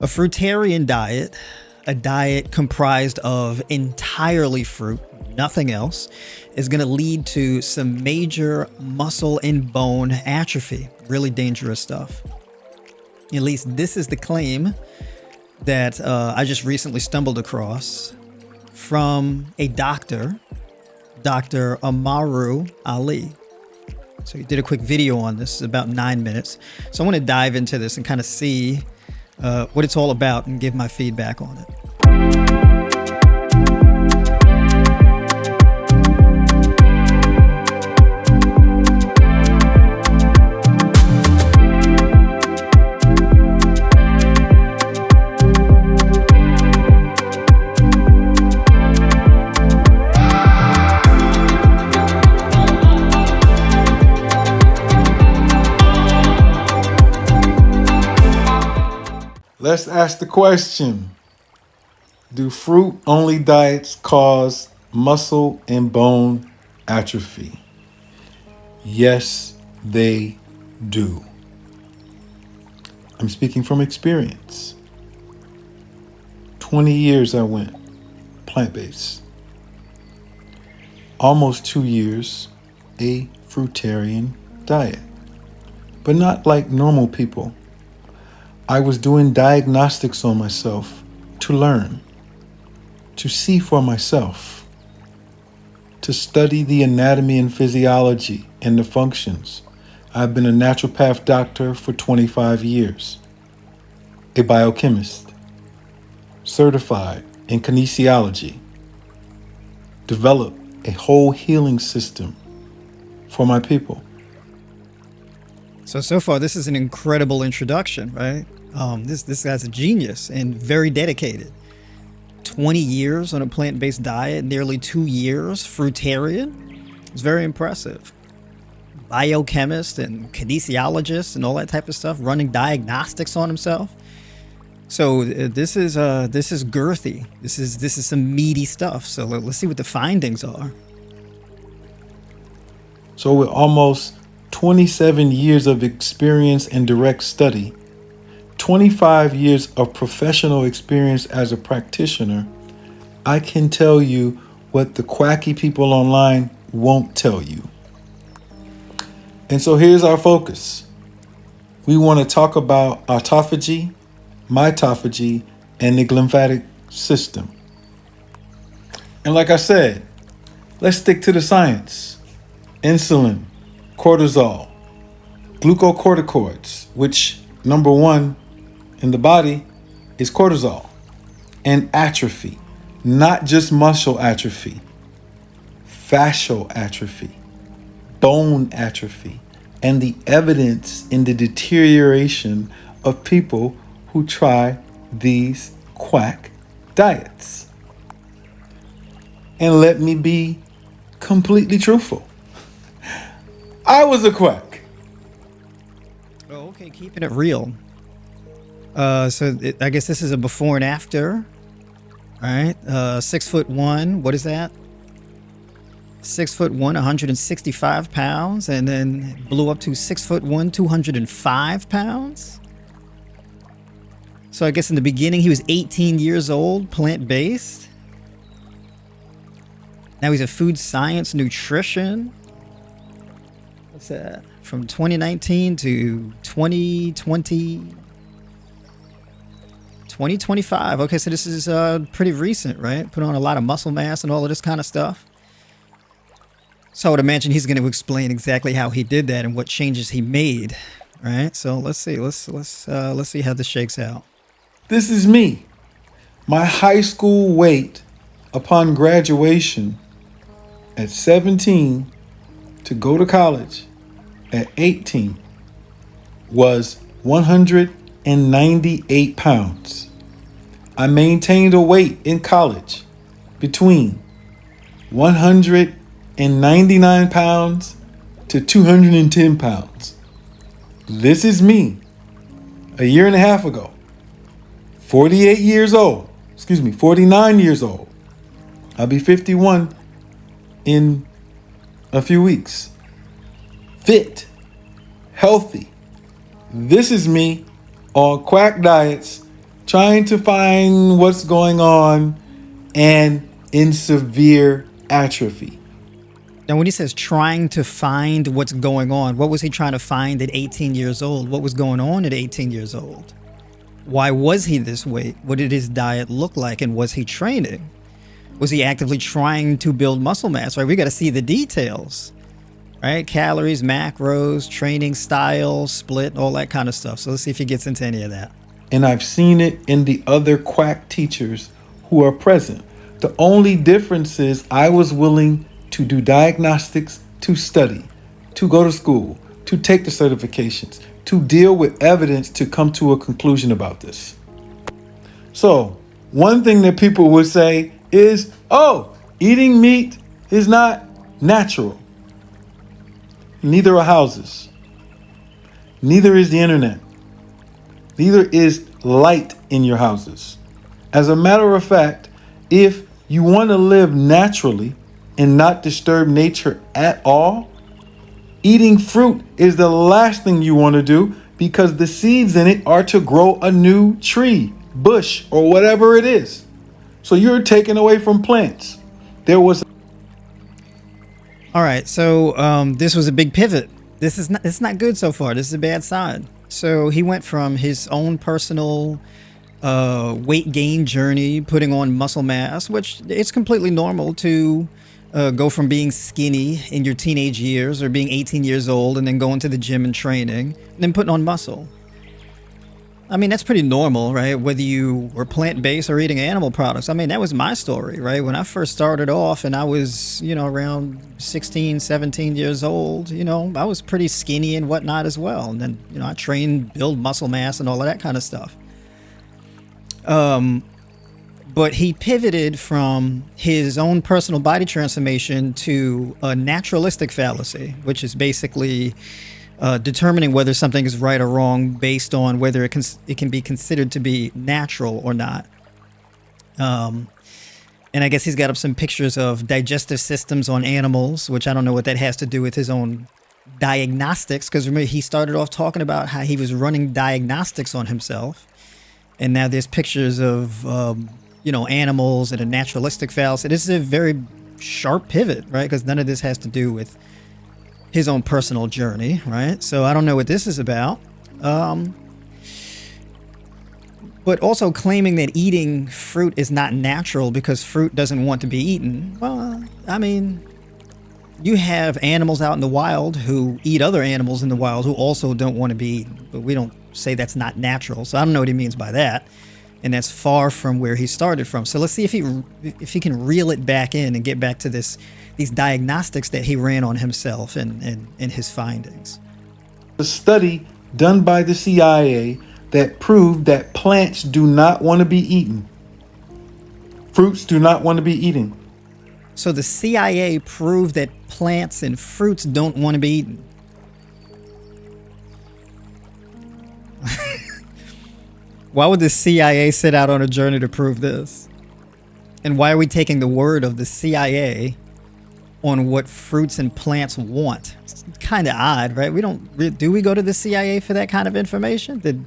A fruitarian diet, a diet comprised of entirely fruit, nothing else, is going to lead to some major muscle and bone atrophy. Really dangerous stuff. At least this is the claim that I just recently stumbled across from a doctor, Dr. Amaru Ali. So he did a quick video on this, it's about 9 minutes. So I want to dive into this and kind of see what it's all about and give my feedback on it. Let's ask the question, do fruit-only diets cause muscle and bone atrophy? Yes, they do. I'm speaking from experience. 20 years I went plant-based. Almost 2 years, a fruitarian diet. But not like normal people. I was doing diagnostics on myself to learn, to see for myself, to study the anatomy and physiology and the functions. I've been a naturopath doctor for 25 years, a biochemist, certified in kinesiology, developed a whole healing system for my people. So far, this is an incredible introduction, right? This guy's a genius and very dedicated. 20 years on a plant-based diet, nearly 2 years fruitarian. It's very impressive. Biochemist and kinesiologist and all that type of stuff, running diagnostics on himself. So this is girthy. This is some meaty stuff. So let's see what the findings are. So with almost 27 years of experience and direct study, 25 years of professional experience as a practitioner, I can tell you what the quacky people online won't tell you. And so here's our focus. We want to talk about autophagy, mitophagy, and the lymphatic system. And like I said, let's stick to the science. Insulin, cortisol, glucocorticoids, which number one in the body is cortisol, and atrophy, not just muscle atrophy, fascial atrophy, bone atrophy, and the evidence in the deterioration of people who try these quack diets. And let me be completely truthful. I was a quack. Oh, okay, keeping it real. I guess this is a before and after. All right, 6'1", what is that? 6'1", 165 pounds, and then blew up to 6'1", 205 pounds. So I guess in the beginning he was 18 years old, plant-based. Now he's a food science nutrition. What's that? From 2019 to 2025. Okay, so this is pretty recent, right? Put on a lot of muscle mass and all of this kind of stuff. So I would imagine he's going to explain exactly how he did that and what changes he made, right? So let's see. Let's see how this shakes out. This is me. My high school weight upon graduation at 17 to go to college at 18 was 198 pounds. I maintained a weight in college between 199 pounds to 210 pounds. This is me a year and a half ago. 49 years old. I'll be 51 in a few weeks. Fit, healthy. This is me on quack diets trying to find what's going on, and in severe atrophy. Now, when he says trying to find what's going on, what was he trying to find at 18 years old? What was going on at 18 years old? Why was he this way? What did his diet look like? And was he training? Was he actively trying to build muscle mass? Right? We got to see the details, right? Calories, macros, training style, split, all that kind of stuff. So let's see if he gets into any of that. And I've seen it in the other quack teachers who are present. The only difference is I was willing to do diagnostics, to study, to go to school, to take the certifications, to deal with evidence to come to a conclusion about this. So one thing that people would say is, oh, eating meat is not natural. Neither are houses. Neither is the internet. Neither is light in your houses. As a matter of fact, if you want to live naturally and not disturb nature at all, eating fruit is the last thing you want to do, because the seeds in it are to grow a new tree, bush, or whatever it is. So you're taken away from plants. There was. All right, so this was a big pivot. It's not good so far. This is a bad sign. So he went from his own personal weight gain journey, putting on muscle mass, which it's completely normal to go from being skinny in your teenage years or being 18 years old and then going to the gym and training and then putting on muscle. I mean, that's pretty normal, right? Whether you were plant-based or eating animal products. I mean, that was my story, right? When I first started off and I was, around 16, 17 years old, I was pretty skinny and whatnot as well. And then, I trained, build muscle mass and all of that kind of stuff. But he pivoted from his own personal body transformation to a naturalistic fallacy, which is basically determining whether something is right or wrong based on whether it can be considered to be natural or not. And I guess he's got up some pictures of digestive systems on animals, which I don't know what that has to do with his own diagnostics, because remember, he started off talking about how he was running diagnostics on himself. And now there's pictures of, animals and a naturalistic fallacy. This is a very sharp pivot, right? Because none of this has to do with his own personal journey, right? So I don't know what this is about. But also claiming that eating fruit is not natural because fruit doesn't want to be eaten. Well, I mean, you have animals out in the wild who eat other animals in the wild who also don't want to be eaten. But we don't say that's not natural. So I don't know what he means by that. And that's far from where he started from. So let's see if he can reel it back in and get back to these diagnostics that he ran on himself and his findings. A study done by the CIA that proved that plants do not want to be eaten. Fruits do not want to be eaten. So the CIA proved that plants and fruits don't want to be eaten. Why would the CIA set out on a journey to prove this? And why are we taking the word of the CIA on what fruits and plants want? It's kind of odd, right? Do we go to the CIA for that kind of information? Did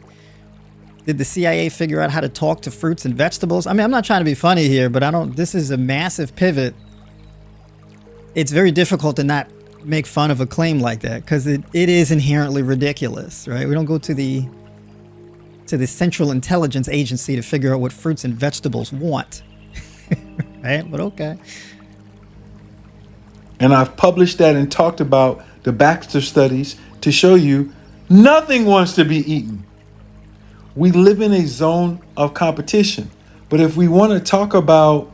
the CIA figure out how to talk to fruits and vegetables? I mean, I'm not trying to be funny here, but this is a massive pivot. It's very difficult to not make fun of a claim like that because it is inherently ridiculous, right? We don't go to the Central Intelligence Agency to figure out what fruits and vegetables want. Right? But okay. And I've published that and talked about the Baxter studies to show you nothing wants to be eaten. We live in a zone of competition. But if we want to talk about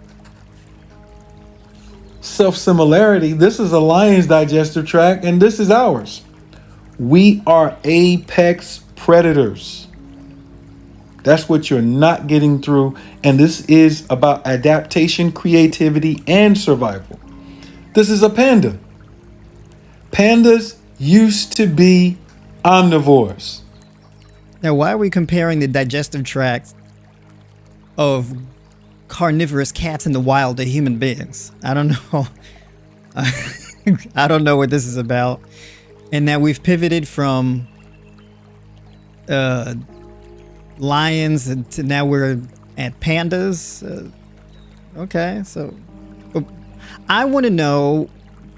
self-similarity, this is a lion's digestive tract and this is ours. We are apex predators. That's what you're not getting through. And this is about adaptation, creativity, and survival. This is a panda. Pandas used to be omnivores. Now, why are we comparing the digestive tract of carnivorous cats in the wild to human beings? I don't know. I don't know what this is about. And now we've pivoted from lions, and now we're at pandas. Okay, so I want to know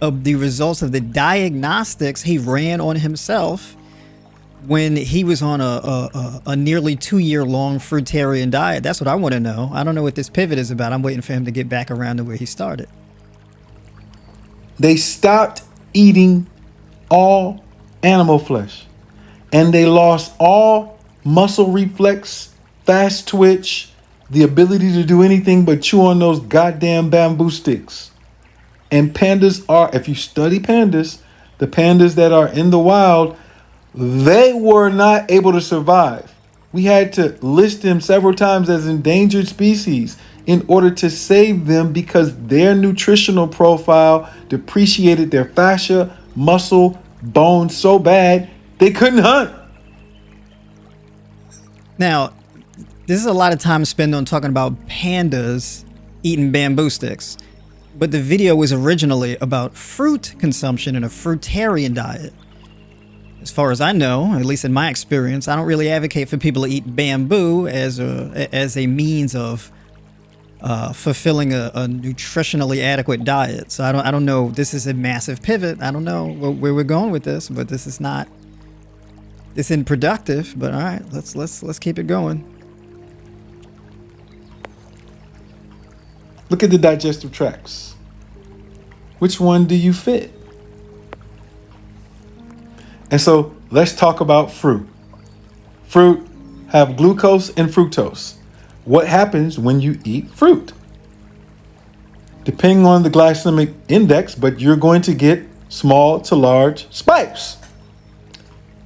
of the results of the diagnostics he ran on himself when he was on a nearly 2-year-long fruitarian diet. That's what I want to know. I don't know what this pivot is about. I'm waiting for him to get back around to where he started. They stopped eating all animal flesh, and they lost all muscle reflex, fast twitch, the ability to do anything but chew on those goddamn bamboo sticks. And pandas are, if you study pandas, the pandas that are in the wild, they were not able to survive. We had to list them several times as endangered species in order to save them because their nutritional profile depreciated their fascia, muscle, bone so bad they couldn't hunt. Now, this is a lot of time spent on talking about pandas eating bamboo sticks, but the video was originally about fruit consumption in a fruitarian diet. As far as I know, at least in my experience, I don't really advocate for people to eat bamboo as a means of fulfilling a nutritionally adequate diet. So I don't know. This is a massive pivot. I don't know where we're going with this, but this is not. This isn't productive. But all right, let's keep it going. Look at the digestive tracts. Which one do you fit? And so let's talk about fruit. Fruit have glucose and fructose. What happens when you eat fruit? Depending on the glycemic index, but you're going to get small to large spikes.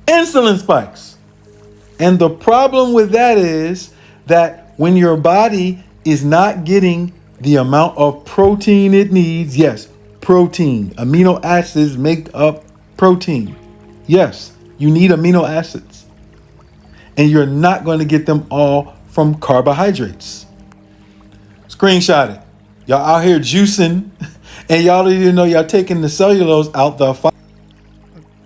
Insulin spikes. And the problem with that is that when your body is not getting the amount of protein it needs, yes, protein, amino acids make up protein. Yes, you need amino acids. And you're not going to get them all from carbohydrates. Screenshot it. Y'all out here juicing, and y'all don't even know y'all taking the cellulose out the fiber.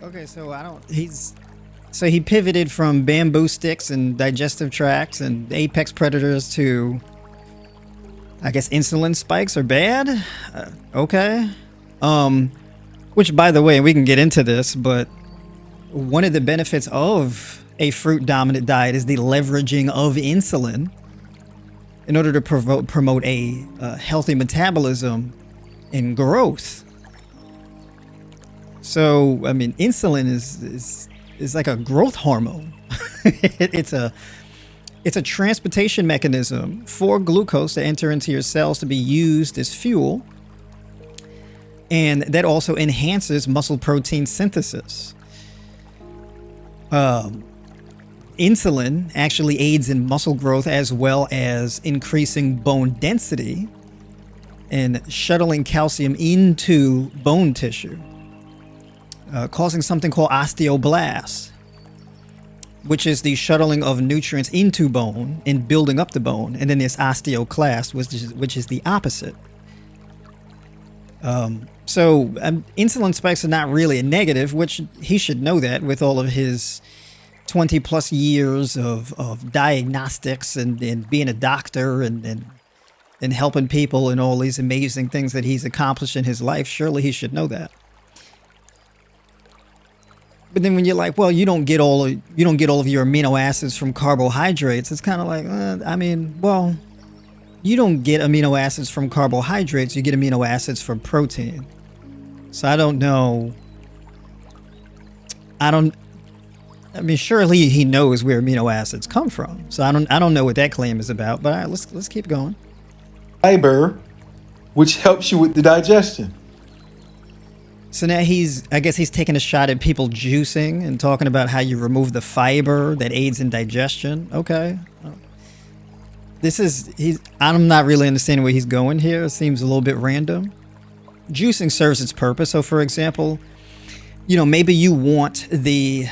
Okay, so he pivoted from bamboo sticks and digestive tracts and apex predators to, I guess, insulin spikes are bad. Okay. Which, by the way, we can get into this, but one of the benefits of a fruit-dominant diet is the leveraging of insulin in order to promote a healthy metabolism and growth. So, I mean, insulin is like a growth hormone. It's a transportation mechanism for glucose to enter into your cells to be used as fuel, and that also enhances muscle protein synthesis. Insulin actually aids in muscle growth as well as increasing bone density and shuttling calcium into bone tissue, causing something called osteoblasts, which is the shuttling of nutrients into bone and building up the bone. And then there's osteoclast, which is the opposite. So insulin spikes are not really a negative, which he should know that with all of his 20 plus years of diagnostics and being a doctor and helping people and all these amazing things that he's accomplished in his life. Surely he should know that. But then when you're like, well, you don't get all of your amino acids from carbohydrates, it's kind of like, well, you don't get amino acids from carbohydrates, you get amino acids from protein. So I don't know. Surely he knows where amino acids come from. So I don't know what that claim is about, but all right, let's keep going. Fiber, which helps you with the digestion. So now I guess he's taking a shot at people juicing and talking about how you remove the fiber that aids in digestion. Okay. I'm not really understanding where he's going here. It seems a little bit random. Juicing serves its purpose. So for example, maybe you want the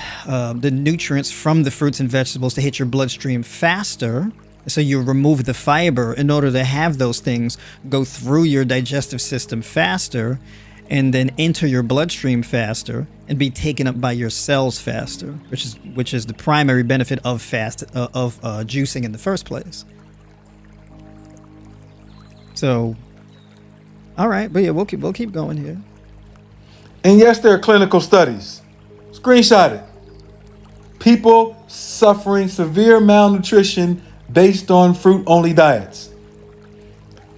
nutrients from the fruits and vegetables to hit your bloodstream faster. So you remove the fiber in order to have those things go through your digestive system faster. and then enter your bloodstream faster and be taken up by your cells faster, which is the primary benefit of juicing in the first place. So, all right, but yeah, we'll keep going here. And yes, there are clinical studies. Screenshot it. People suffering severe malnutrition based on fruit-only diets.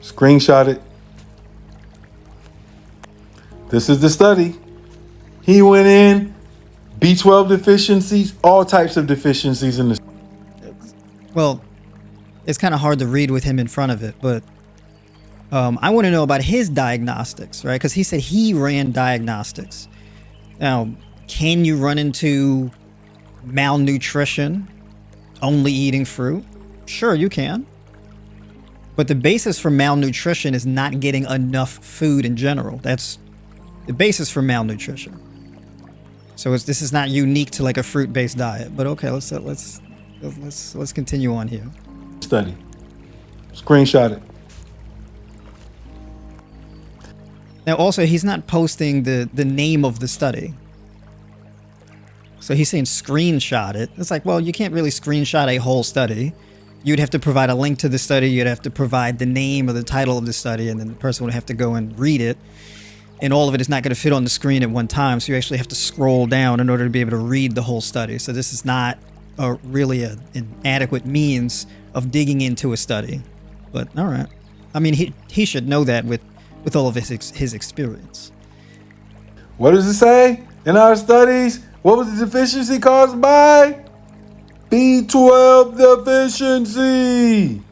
Screenshot it. This is the study. He went in, B12 deficiencies, all types of deficiencies in this. Well, it's kind of hard to read with him in front of it, but I want to know about his diagnostics, right? Because he said he ran diagnostics. Now, can you run into malnutrition only eating fruit? Sure, you can. But the basis for malnutrition is not getting enough food in general. That's the basis for malnutrition. So this is not unique to like a fruit-based diet. But okay, let's continue on here. Study. Screenshot it. Now, also, he's not posting the name of the study. So he's saying screenshot it. It's like, well, you can't really screenshot a whole study. You'd have to provide a link to the study. You'd have to provide the name or the title of the study, and then the person would have to go and read it. And all of it is not going to fit on the screen at one time. So you actually have to scroll down in order to be able to read the whole study. So this is not really an adequate means of digging into a study. But all right. I mean, he should know that with all of his experience. What does it say in our studies? What was the deficiency caused by? B12 deficiency.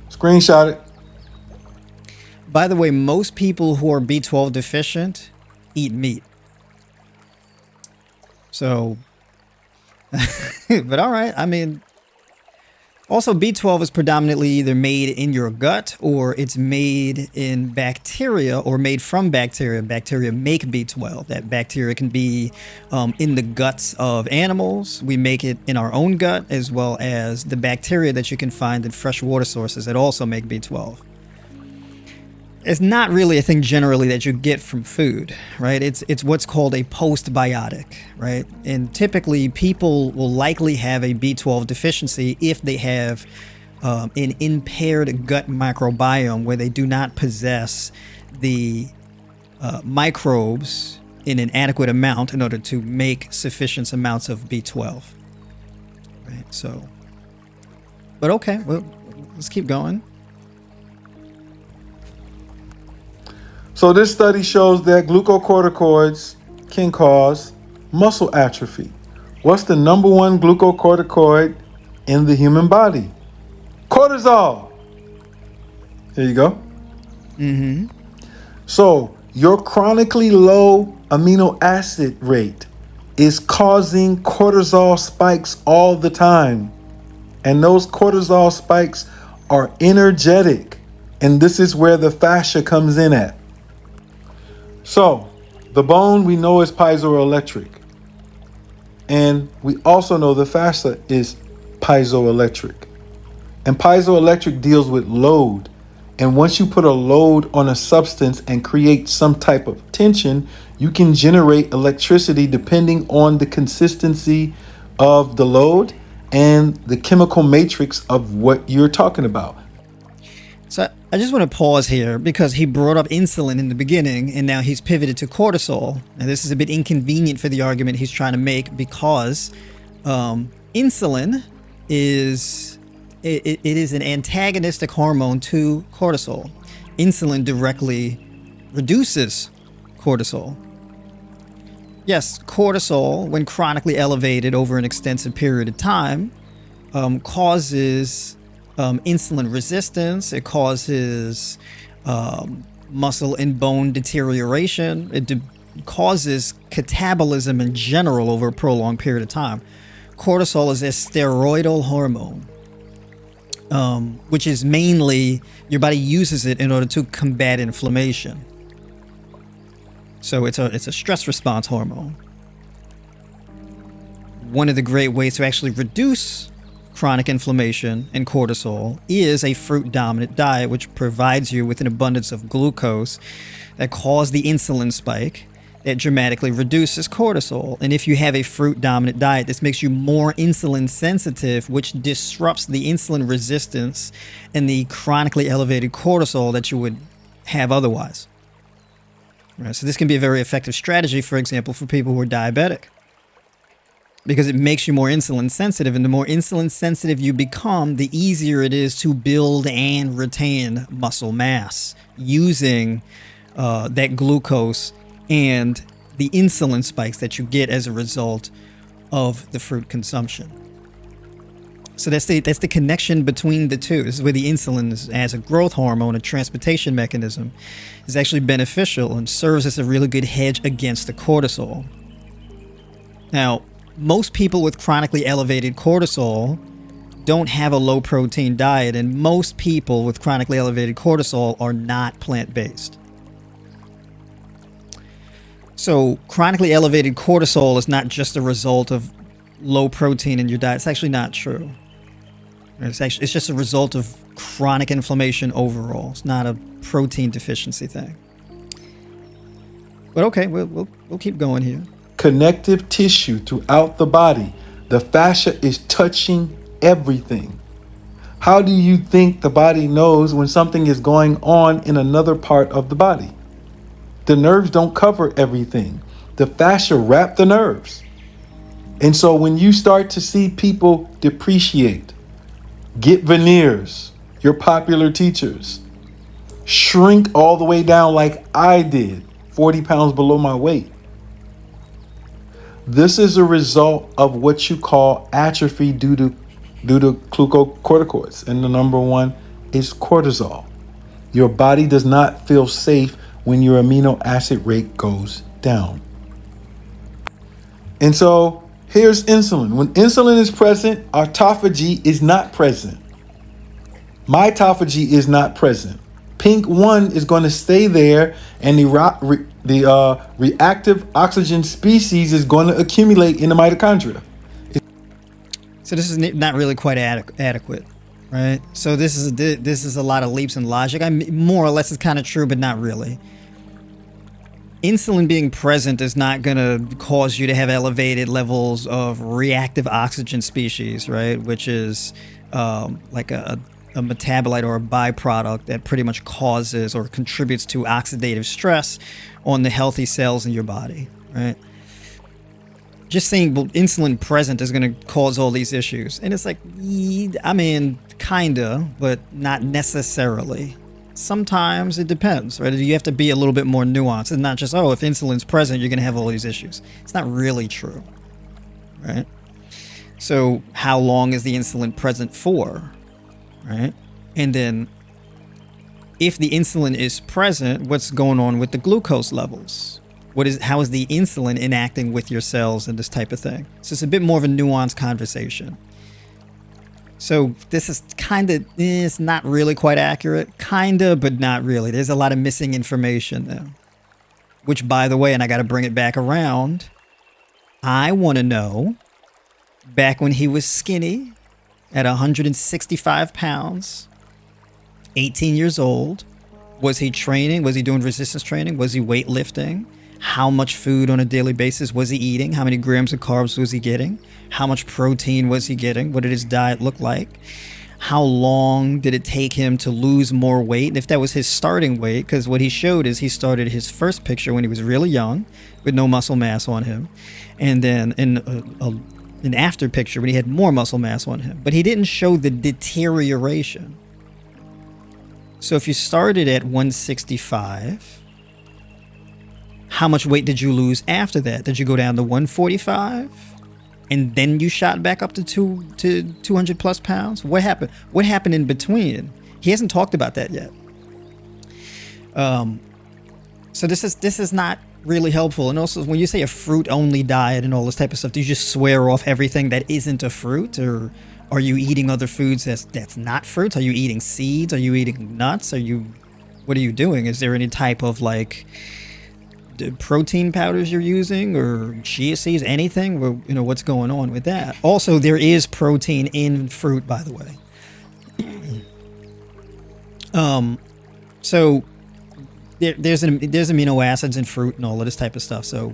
Screenshot it. By the way, most people who are B12 deficient eat meat. So, but all right. I mean, also B12 is predominantly either made in your gut or it's made in bacteria or made from bacteria. Bacteria make B12. That bacteria can be in the guts of animals. We make it in our own gut, as well as the bacteria that you can find in fresh water sources that also make B12. It's not really a thing generally that you get from food, right? It's what's called a postbiotic, right? And typically people will likely have a B12 deficiency if they have an impaired gut microbiome where they do not possess the microbes in an adequate amount in order to make sufficient amounts of B12, right? So, but okay, well, let's keep going. So this study shows that glucocorticoids can cause muscle atrophy. What's the number one glucocorticoid in the human body? Cortisol. Here you go. Mm-hmm. So your chronically low amino acid rate is causing cortisol spikes all the time. And those cortisol spikes are energetic. And this is where the fascia comes in at. So, the bone we know is piezoelectric. And we also know the fascia is piezoelectric. And piezoelectric deals with load. And once you put a load on a substance and create some type of tension, you can generate electricity depending on the consistency of the load and the chemical matrix of what you're talking about. So I just want to pause here because he brought up insulin in the beginning and now he's pivoted to cortisol. And this is a bit inconvenient for the argument he's trying to make because insulin is it is an antagonistic hormone to cortisol. Insulin directly reduces cortisol. Yes, cortisol, when chronically elevated over an extensive period of time, causes insulin resistance. It causes muscle and bone deterioration. It causes catabolism in general over a prolonged period of time. Cortisol is a steroidal hormone, which is mainly your body uses it in order to combat inflammation. So it's a stress response hormone. One of the great ways to actually reduce chronic inflammation and cortisol is a fruit-dominant diet, which provides you with an abundance of glucose that causes the insulin spike that dramatically reduces cortisol. And if you have a fruit-dominant diet, this makes you more insulin sensitive, which disrupts the insulin resistance and the chronically elevated cortisol that you would have otherwise. Right, so this can be a very effective strategy, for example, for people who are diabetic, because it makes you more insulin sensitive. And the more insulin sensitive you become, the easier it is to build and retain muscle mass using that glucose and the insulin spikes that you get as a result of the fruit consumption. So that's the connection between the two. This is where the insulin is, as a growth hormone, a transportation mechanism, is actually beneficial and serves as a really good hedge against the cortisol. Now, most people with chronically elevated cortisol don't have a low protein diet, and most people with chronically elevated cortisol are not plant-based. So chronically elevated cortisol is not just a result of low protein in your diet. It's actually not true. It's just a result of chronic inflammation overall. It's not a protein deficiency thing. But okay, we'll keep going here. Connective tissue throughout the body. The fascia is touching everything. How do you think the body knows when something is going on in another part of the body? The nerves don't cover everything. The fascia wrap the nerves. And so when you start to see people depreciate, get veneers, your popular teachers, shrink all the way down like I did, 40 pounds below my weight, this is a result of what you call atrophy due to glucocorticoids. And the number one is cortisol. Your body does not feel safe when your amino acid rate goes down. And so here's insulin. When insulin is present, autophagy is not present. Mitophagy is not present. Pink 1 is going to stay there, and the reactive oxygen species is going to accumulate in the mitochondria. So this is not really quite adequate, right? So this is a lot of leaps in logic. More or less it's kind of true, but not really. Insulin being present is not going to cause you to have elevated levels of reactive oxygen species, right? Which is like a metabolite or a byproduct that pretty much causes or contributes to oxidative stress on the healthy cells in your body, right? Just saying insulin present is going to cause all these issues. And it's like, I mean, kinda, but not necessarily. Sometimes it depends, right? You have to be a little bit more nuanced. It's not just, if insulin's present, you're going to have all these issues. It's not really true, right? So how long is the insulin present for, right? And then if the insulin is present, what's going on with the glucose levels? How is the insulin interacting with your cells and this type of thing? So it's a bit more of a nuanced conversation. So this is it's not really quite accurate. Kinda, but not really. There's a lot of missing information there. Which, by the way, and I got to bring it back around, I want to know, back when he was skinny, at 165 pounds, 18 years old, was he training? Was he doing resistance training? Was he weightlifting? How much food on a daily basis was he eating? How many grams of carbs was he getting? How much protein was he getting? What did his diet look like? How long did it take him to lose more weight? And if that was his starting weight, because what he showed is he started his first picture when he was really young with no muscle mass on him. And then in an after picture when he had more muscle mass on him. But he didn't show the deterioration. So if you started at 165... how much weight did you lose after that? Did you go down to 145 and then you shot back up to 200 plus pounds? What happened? What happened in between? He hasn't talked about that yet. So this is not really helpful. And also, when you say a fruit only diet and all this type of stuff, do you just swear off everything that isn't a fruit, or are you eating other foods that's not fruits? Are you eating seeds? Are you eating nuts? What are you doing? Is there any type of like protein powders you're using or chia seeds, anything, or, what's going on with that. Also, there is protein in fruit, by the way. So there's amino acids in fruit and all of this type of stuff. So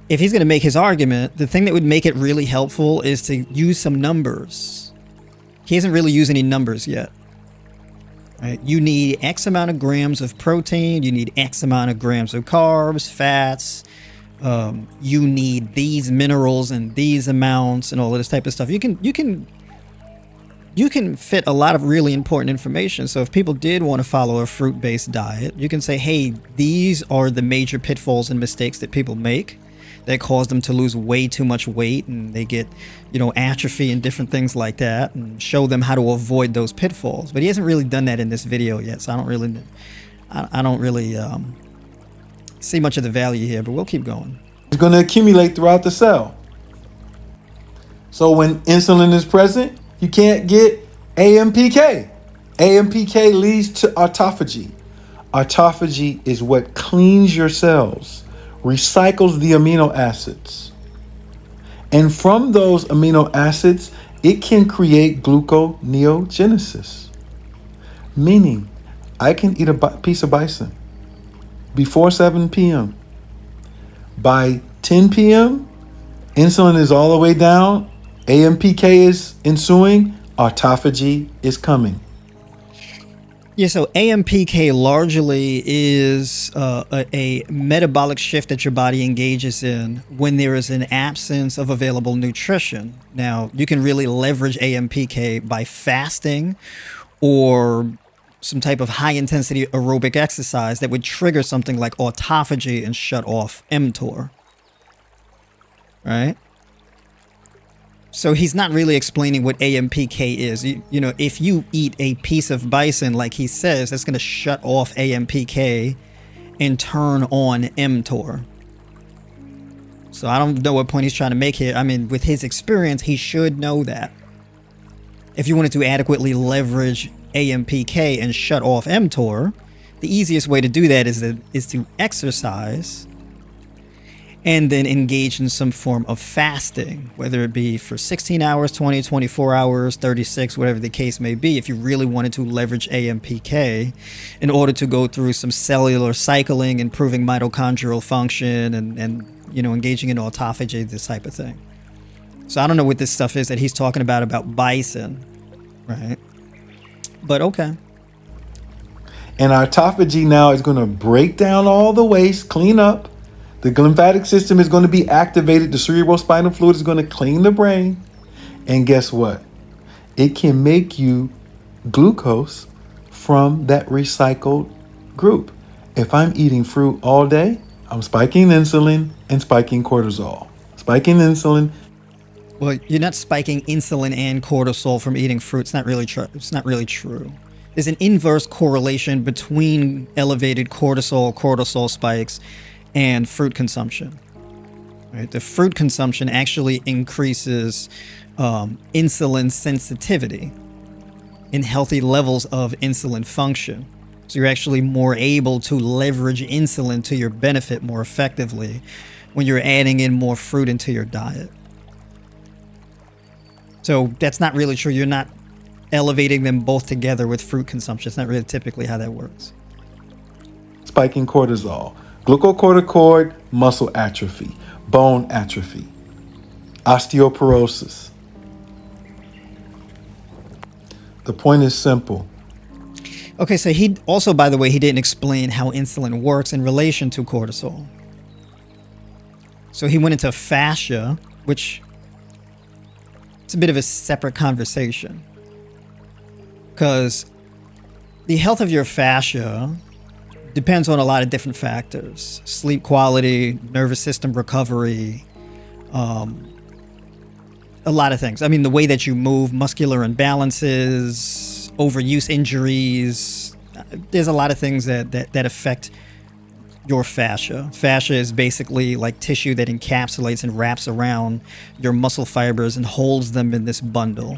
if he's going to make his argument, the thing that would make it really helpful is to use some numbers. He hasn't really used any numbers yet. Right? You need X amount of grams of protein. You need X amount of grams of carbs, fats. You need these minerals and these amounts and all of this type of stuff. You can fit a lot of really important information. So if people did want to follow a fruit-based diet, you can say, hey, these are the major pitfalls and mistakes that people make that cause them to lose way too much weight, and they get, atrophy and different things like that, and show them how to avoid those pitfalls. But he hasn't really done that in this video yet, so I don't really see much of the value here, but we'll keep going. It's going to accumulate throughout the cell. So when insulin is present, you can't get AMPK. AMPK leads to autophagy. Autophagy is what cleans your cells, recycles the amino acids. And from those amino acids, it can create gluconeogenesis. Meaning, I can eat a piece of bison before 7 p.m. By 10 p.m., insulin is all the way down, AMPK is ensuing, autophagy is coming. Yeah, so AMPK largely is a metabolic shift that your body engages in when there is an absence of available nutrition. Now, you can really leverage AMPK by fasting or some type of high-intensity aerobic exercise that would trigger something like autophagy and shut off mTOR, right? So he's not really explaining what AMPK is. If you eat a piece of bison, like he says, that's going to shut off AMPK and turn on mTOR. So I don't know what point he's trying to make here. I mean, with his experience, he should know that. If you wanted to adequately leverage AMPK and shut off mTOR, the easiest way to do that is to exercise and then engage in some form of fasting, whether it be for 16 hours, 20, 24 hours, 36, whatever the case may be, if you really wanted to leverage AMPK in order to go through some cellular cycling, improving mitochondrial function, and engaging in autophagy, this type of thing. So I don't know what this stuff is that he's talking about bison, right? But okay. And autophagy now is going to break down all the waste, clean up. The lymphatic system is going to be activated. The cerebrospinal fluid is going to clean the brain. And guess what? It can make you glucose from that recycled group. If I'm eating fruit all day, I'm spiking insulin and spiking cortisol. Spiking insulin. Well, you're not spiking insulin and cortisol from eating fruit. It's not really true. There's an inverse correlation between elevated cortisol spikes and fruit consumption. Right? The fruit consumption actually increases insulin sensitivity and healthy levels of insulin function. So you're actually more able to leverage insulin to your benefit more effectively when you're adding in more fruit into your diet. So that's not really true. You're not elevating them both together with fruit consumption. It's not really typically how that works. Spiking cortisol. Glucocorticoid, muscle atrophy, bone atrophy, osteoporosis. The point is simple. Okay, so he also, by the way, he didn't explain how insulin works in relation to cortisol. So he went into fascia, which it's a bit of a separate conversation, because the health of your fascia depends on a lot of different factors: sleep quality, nervous system recovery, a lot of things. I mean, the way that you move, muscular imbalances, overuse injuries. There's a lot of things that affect your fascia. Fascia is basically like tissue that encapsulates and wraps around your muscle fibers and holds them in this bundle,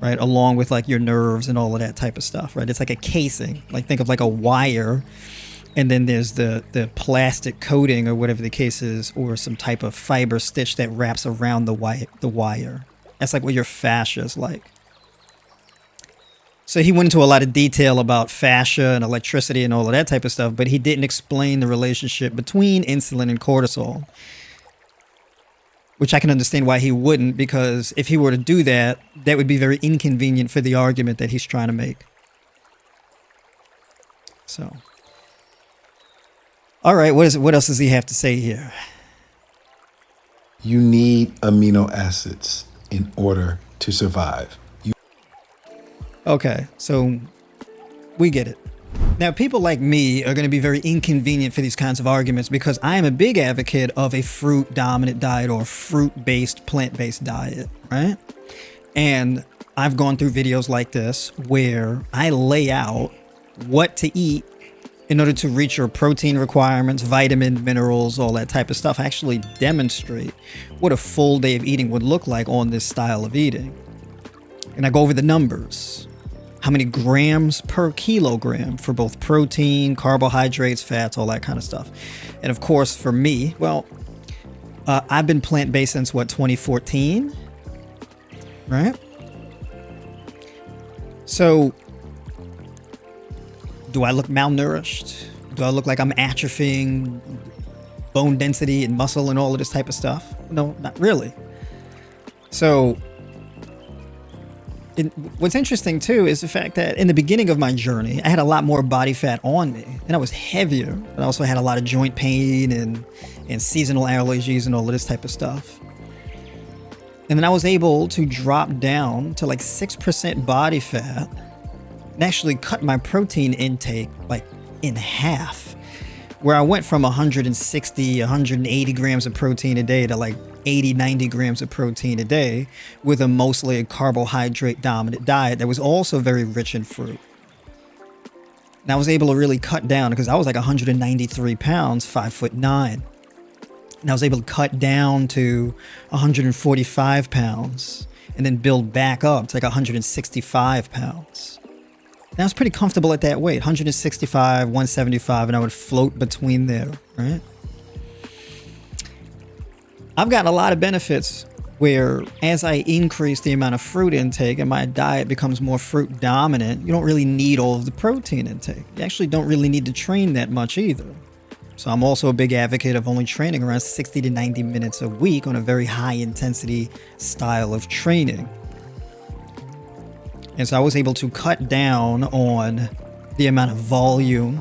right? Along with like your nerves and all of that type of stuff, right? It's like a casing. Like think of like a wire And then there's the plastic coating or whatever the case is, or some type of fiber stitch that wraps around the wire. That's like what your fascia is like. So he went into a lot of detail about fascia and electricity and all of that type of stuff, but he didn't explain the relationship between insulin and cortisol, which I can understand why he wouldn't, because if he were to do that, that would be very inconvenient for the argument that he's trying to make. So, all right, what else does he have to say here? You need amino acids in order to survive. Okay, so we get it. Now, people like me are going to be very inconvenient for these kinds of arguments because I am a big advocate of a fruit-dominant diet or fruit-based, plant-based diet, right? And I've gone through videos like this where I lay out what to eat in order to reach your protein requirements, vitamin, minerals, all that type of stuff. I actually demonstrate what a full day of eating would look like on this style of eating. And I go over the numbers. How many grams per kilogram for both protein, carbohydrates, fats, all that kind of stuff. And of course, for me, well, I've been plant-based since, 2014? Right? So, do I look malnourished? Do I look like I'm atrophying bone density and muscle and all of this type of stuff? No, not really. So, what's interesting too is the fact that in the beginning of my journey, I had a lot more body fat on me and I was heavier, but I also had a lot of joint pain and seasonal allergies and all of this type of stuff. And then I was able to drop down to like 6% body fat and actually cut my protein intake like in half, where I went from 160, 180 grams of protein a day to like 80, 90 grams of protein a day with a mostly carbohydrate dominant diet that was also very rich in fruit. And I was able to really cut down because I was like 193 pounds, 5'9". And I was able to cut down to 145 pounds and then build back up to like 165 pounds. And I was pretty comfortable at that weight, 165, 175, and I would float between there, right? I've gotten a lot of benefits where as I increase the amount of fruit intake and my diet becomes more fruit dominant, you don't really need all of the protein intake. You actually don't really need to train that much either. So I'm also a big advocate of only training around 60 to 90 minutes a week on a very high intensity style of training. And so I was able to cut down on the amount of volume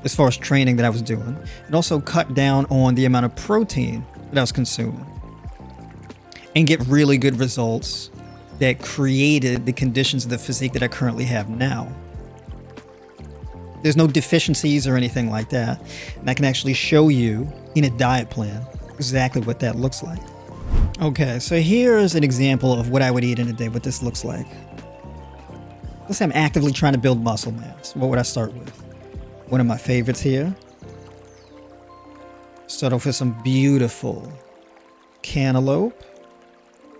as far as training that I was doing, and also cut down on the amount of protein that I was consuming, and get really good results that created the conditions of the physique that I currently have now. There's no deficiencies or anything like that, and I can actually show you in a diet plan exactly what that looks like. Okay, so here's an example of what I would eat in a day, what this looks like. Let's say I'm actively trying to build muscle mass. What would I start with? One of my favorites here. Start off with some beautiful cantaloupe.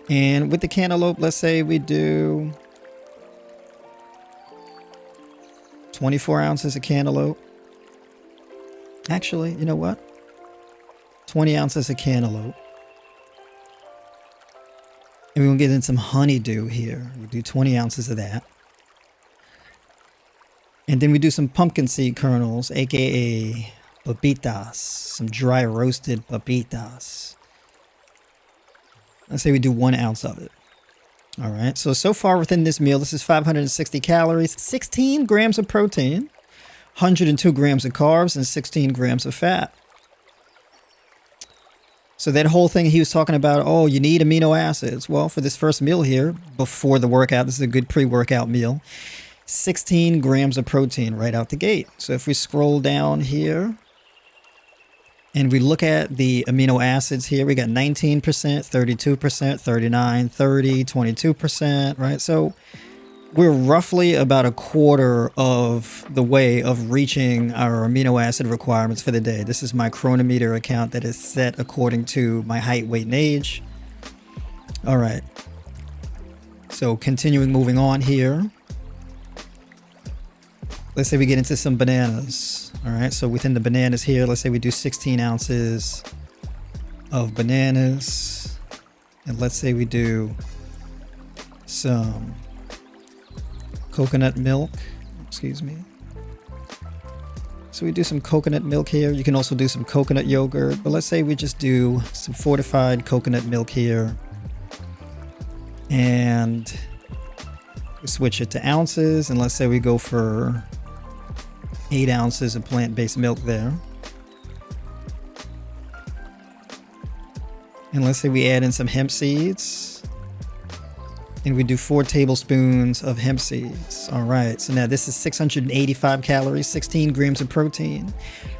And with the cantaloupe, let's say we do 24 ounces of cantaloupe. Actually, you know what? 20 ounces of cantaloupe. And we're going to get in some honeydew here. We do 20 ounces of that. And then we do some pumpkin seed kernels, aka papitas, some dry roasted papitas. Let's say we do 1 ounce of it. All right, so far within this meal, this is 560 calories, 16 grams of protein, 102 grams of carbs, and 16 grams of fat. So that whole thing he was talking about, oh, you need amino acids. Well, for this first meal here, before the workout, this is a good pre-workout meal, 16 grams of protein right out the gate. So if we scroll down here and we look at the amino acids here, we got 19%, 32%, 39, 30, 22%, right? So we're roughly about a quarter of the way of reaching our amino acid requirements for the day. This is my chronometer account that is set according to my height, weight, and age. All right. So continuing moving on here. let's say we get into some bananas. All right, so within the bananas here, let's say we do 16 ounces of bananas. And let's say we do some coconut milk. Excuse me. So we do some coconut milk here. You can also do some coconut yogurt, but let's say we just do some fortified coconut milk here. And we switch it to ounces, and let's say we go for 8 ounces of plant-based milk there. And let's say we add in some hemp seeds. And we do 4 tablespoons of hemp seeds. All right, so now this is 685 calories, 16 grams of protein,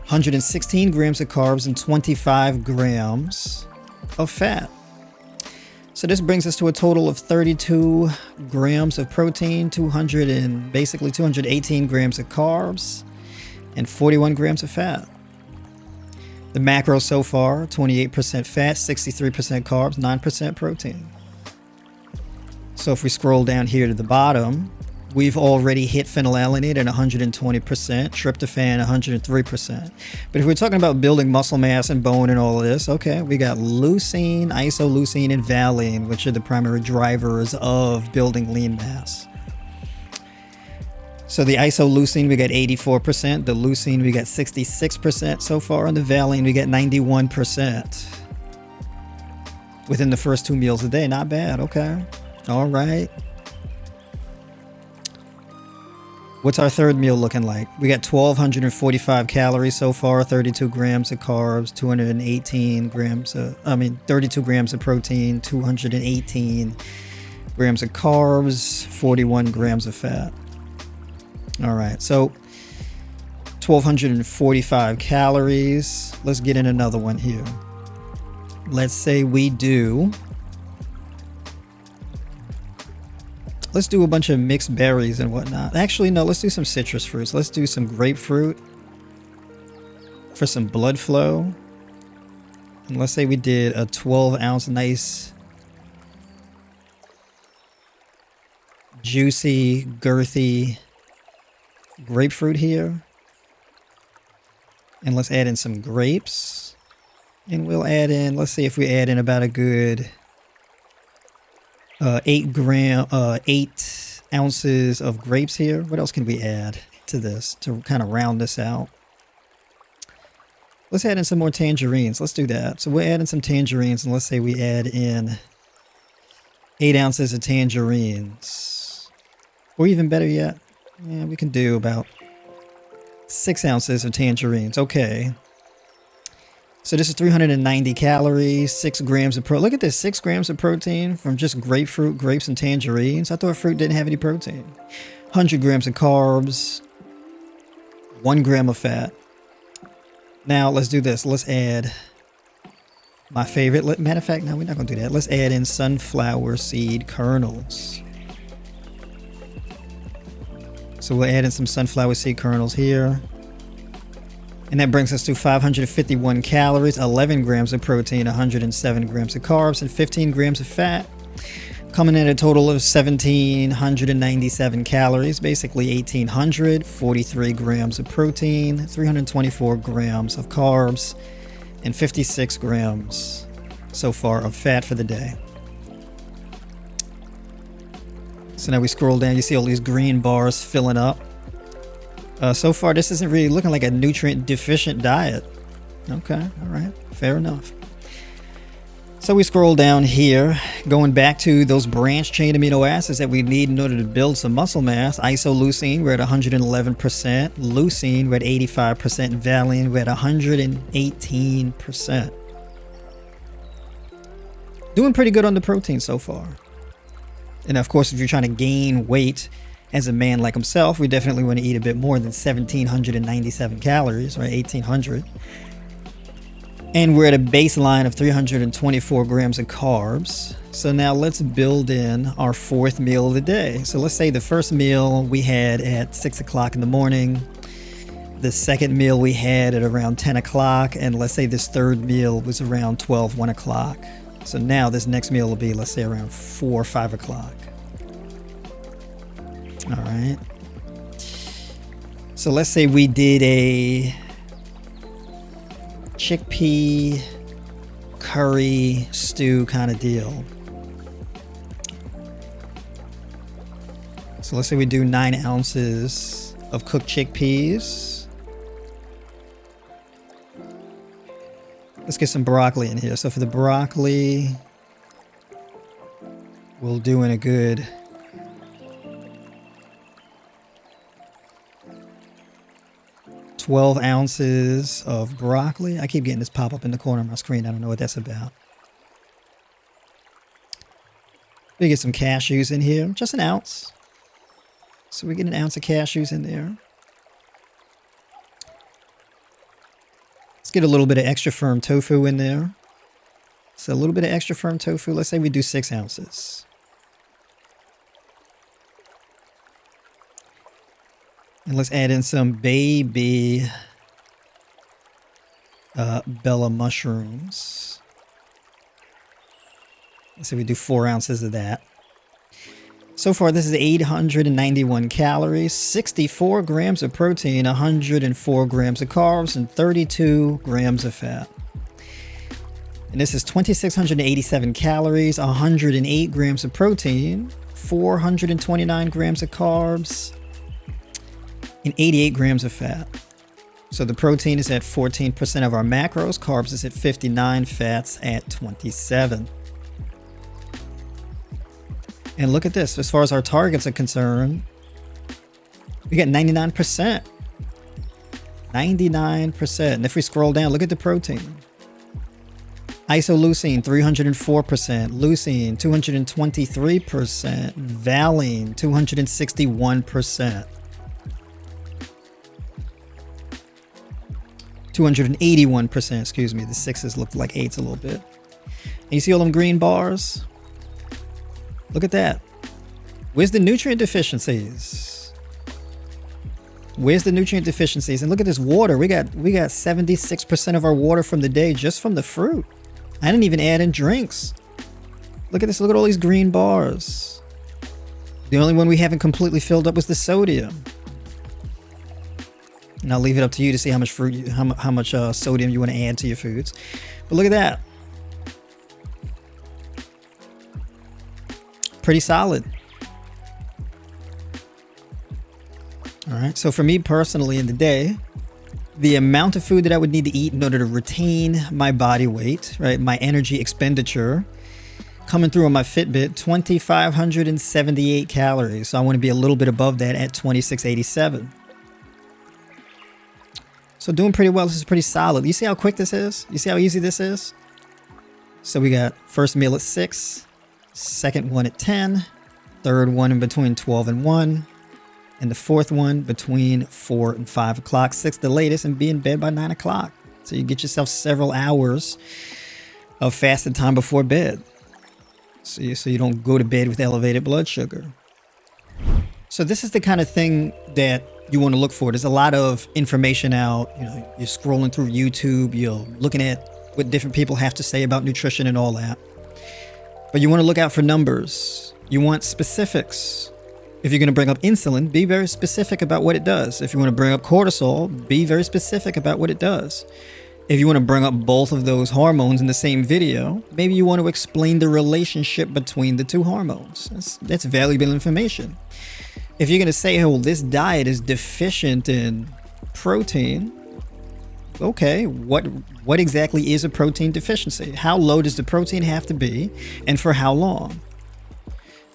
116 grams of carbs, and 25 grams of fat. So this brings us to a total of 32 grams of protein, 218 grams of carbs, and 41 grams of fat. The macros so far, 28% fat, 63% carbs, 9% protein. So if we scroll down here to the bottom, we've already hit phenylalanine at 120%, tryptophan 103%. But if we're talking about building muscle mass and bone and all of this, okay, we got leucine, isoleucine, and valine, which are the primary drivers of building lean mass. So the isoleucine, we got 84%. The leucine, we got 66% so far. And the valine, we got 91%. Within the first 2 meals a day. Not bad. Okay. All right. What's our third meal looking like? We got 1,245 calories so far, 32 grams of carbs, 32 grams of protein, 218 grams of carbs, 41 grams of fat. All right, so 1,245 calories. Let's get in another one here. Let's say we do... Let's do a bunch of mixed berries and whatnot. Actually, no, let's do some citrus fruits. Let's do some grapefruit for some blood flow. And let's say we did a 12-ounce nice, juicy, girthy grapefruit here. And let's add in some grapes. And we'll add in, let's see if we add in about a good... 8 ounces of grapes here. What else can we add to this to kind of round this out? Let's add in some more tangerines. Let's do that. So we're adding some tangerines, and let's say we add in 8 ounces of tangerines. Or even better yet, yeah, we can do about 6 ounces of tangerines. Okay. So this is 390 calories, 6 grams of protein. Look at this, 6 grams of protein from just grapefruit, grapes, and tangerines. I thought fruit didn't have any protein. 100 grams of carbs, 1 gram of fat. Now let's do this. Let's add my favorite. Matter of fact, no, we're not going to do that. Let's add in sunflower seed kernels. So we'll add in some sunflower seed kernels here. And that brings us to 551 calories, 11 grams of protein, 107 grams of carbs, and 15 grams of fat. Coming in at a total of 1,797 calories, basically 1,800, 43 grams of protein, 324 grams of carbs, and 56 grams so far of fat for the day. So now we scroll down, you see all these green bars filling up. So far, this isn't really looking like a nutrient-deficient diet. Okay, all right, fair enough. So we scroll down here, going back to those branched-chain amino acids that we need in order to build some muscle mass. Isoleucine, we're at 111%. Leucine, we're at 85%. Valine, we're at 118%. Doing pretty good on the protein so far. And of course, if you're trying to gain weight, as a man like himself, we definitely want to eat a bit more than 1,797 calories, right? 1,800. And we're at a baseline of 324 grams of carbs. So now let's build in our fourth meal of the day. So let's say the first meal we had at 6 o'clock in the morning. The second meal we had at around 10 o'clock. And let's say this third meal was around 12, 1 o'clock. So now this next meal will be, let's say, around 4 or 5 o'clock. All right. So let's say we did a chickpea curry stew kind of deal. So let's say we do 9 ounces of cooked chickpeas. Let's get some broccoli in here. So for the broccoli, we'll do in a good 12 ounces of broccoli. I keep getting this pop up in the corner of my screen. I don't know what that's about. We get some cashews in here, just an ounce. So we get an ounce of cashews in there. Let's get a little bit of extra firm tofu in there. So a little bit of extra firm tofu. Let's say we do 6 ounces. And let's add in some baby Bella mushrooms. Let's say we do 4 ounces of that. So far, this is 891 calories, 64 grams of protein, 104 grams of carbs, and 32 grams of fat. And this is 2,687 calories, 108 grams of protein, 429 grams of carbs, and 88 grams of fat. So the protein is at 14% of our macros, carbs is at 59, fats at 27. And look at this, as far as our targets are concerned, we got 99%. 99%. And if we scroll down, look at the protein. Isoleucine, 304%. Leucine, 223%. Valine, 261%. 281%, excuse me. The 6s look like 8s a little bit. And you see all them green bars? Look at that. Where's the nutrient deficiencies? Where's the nutrient deficiencies? And look at this water. We got 76% of our water from the day just from the fruit. I didn't even add in drinks. Look at this. Look at all these green bars. The only one we haven't completely filled up was the sodium. And I'll leave it up to you to see how much fruit, how much sodium you want to add to your foods. But look at that. Pretty solid. All right. So for me personally in the day, the amount of food that I would need to eat in order to retain my body weight, right, my energy expenditure, coming through on my Fitbit, 2,578 calories. So I want to be a little bit above that at 2,687. So doing pretty well. This is pretty solid. You see how quick this is? You see how easy this is? So we got first meal at 6. Second one at 10, third one in between 12 and 1, and the fourth one between 4 and 5 o'clock, 6 the latest, and be in bed by 9 o'clock. So you get yourself several hours of fasted time before bed. So you don't go to bed with elevated blood sugar. So this is the kind of thing that you want to look for. There's a lot of information out. You know, you're scrolling through YouTube, you're looking at what different people have to say about nutrition and all that. But you want to look out for numbers. You want specifics. If you're going to bring up insulin, be very specific about what it does. If you want to bring up cortisol, be very specific about what it does. If you want to bring up both of those hormones in the same video, maybe you want to explain the relationship between the two hormones. That's valuable information. If you're going to say, oh, this diet is deficient in protein, okay, what exactly is a protein deficiency? How low does the protein have to be, and for how long?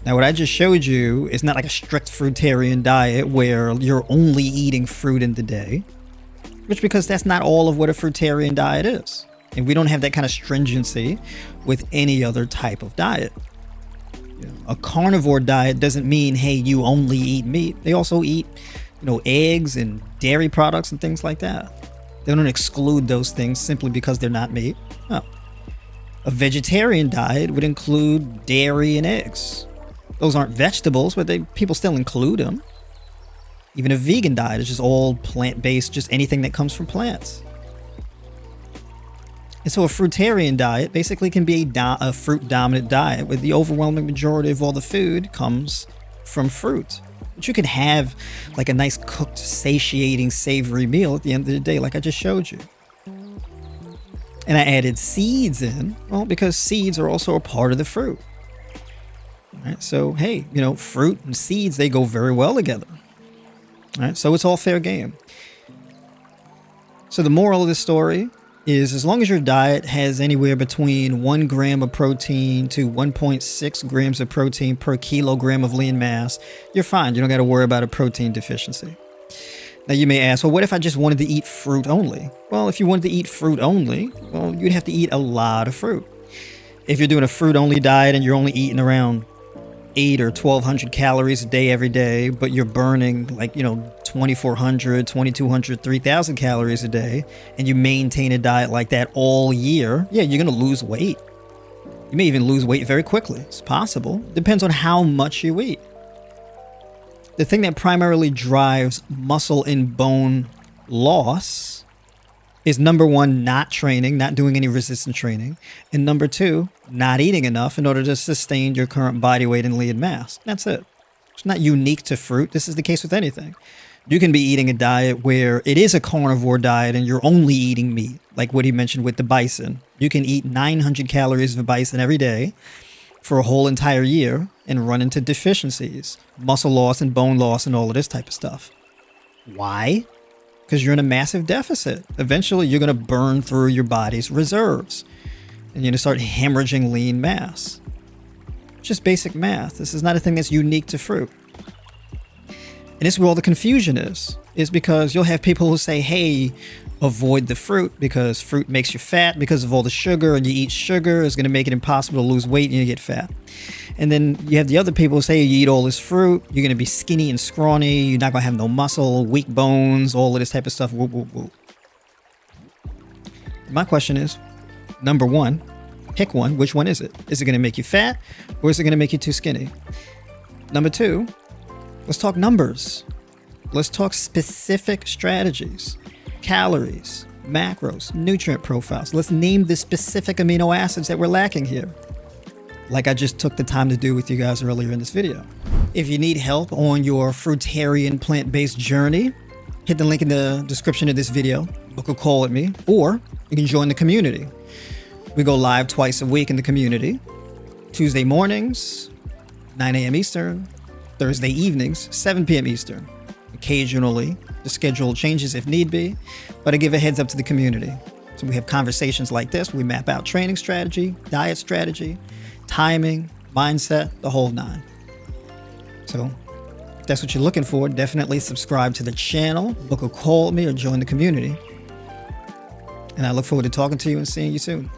Now, what I just showed you is not like a strict fruitarian diet where you're only eating fruit in the day, which because that's not all of what a fruitarian diet is. And we don't have that kind of stringency with any other type of diet. You know, a carnivore diet doesn't mean, hey, you only eat meat. They also eat, eggs and dairy products and things like that. They don't exclude those things simply because they're not meat. No. A vegetarian diet would include dairy and eggs. Those aren't vegetables, but people still include them. Even a vegan diet is just all plant-based, just anything that comes from plants. And so a fruitarian diet basically can be a fruit-dominant diet where the overwhelming majority of all the food comes from fruit. But you can have like a nice cooked, satiating, savory meal at the end of the day, like I just showed you. And I added seeds in, well, because seeds are also a part of the fruit. All right, so, hey, fruit and seeds, they go very well together. All right, so it's all fair game. So the moral of the story is, as long as your diet has anywhere between 1 gram of protein to 1.6 grams of protein per kilogram of lean mass, you're fine. You don't got to worry about a protein deficiency. Now you may ask, well, what if I just wanted to eat fruit only? Well, if you wanted to eat fruit only, well, you'd have to eat a lot of fruit. If you're doing a fruit only diet and you're only eating around 8 or 1,200 calories a day every day, but you're burning 2,400, 2,200, 3,000 calories a day, and you maintain a diet like that all year, yeah, you're going to lose weight. You may even lose weight very quickly. It's possible. Depends on how much you eat. The thing that primarily drives muscle and bone loss is, number one, not training, not doing any resistance training. And number two, not eating enough in order to sustain your current body weight and lean mass. That's it. It's not unique to fruit. This is the case with anything. You can be eating a diet where it is a carnivore diet and you're only eating meat, like what he mentioned with the bison. You can eat 900 calories of bison every day for a whole entire year and run into deficiencies, muscle loss and bone loss and all of this type of stuff. Why? Because you're in a massive deficit. Eventually, you're going to burn through your body's reserves and you're going to start hemorrhaging lean mass. Just basic math. This is not a thing that's unique to fruit. And this is where all the confusion is because you'll have people who say, hey, avoid the fruit because fruit makes you fat because of all the sugar, and you eat sugar is going to make it impossible to lose weight and you get fat. And then you have the other people who say you eat all this fruit, you're going to be skinny and scrawny, you're not going to have no muscle, weak bones, all of this type of stuff. Whoop, whoop, whoop. My question is, number one, pick one. Which one is it? Is it going to make you fat or is it going to make you too skinny? Number two, let's talk numbers. Let's talk specific strategies, calories, macros, nutrient profiles. Let's name the specific amino acids that we're lacking here, like I just took the time to do with you guys earlier in this video. If you need help on your fruitarian plant-based journey, hit the link in the description of this video, book a call with me, or you can join the community. We go live twice a week in the community, Tuesday mornings, 9 a.m. Eastern, Thursday evenings, 7 p.m. Eastern. Occasionally, the schedule changes if need be, but I give a heads up to the community. So we have conversations like this. We map out training strategy, diet strategy, timing, mindset, the whole nine. So if that's what you're looking for, definitely subscribe to the channel, book a call with me, or join the community. And I look forward to talking to you and seeing you soon.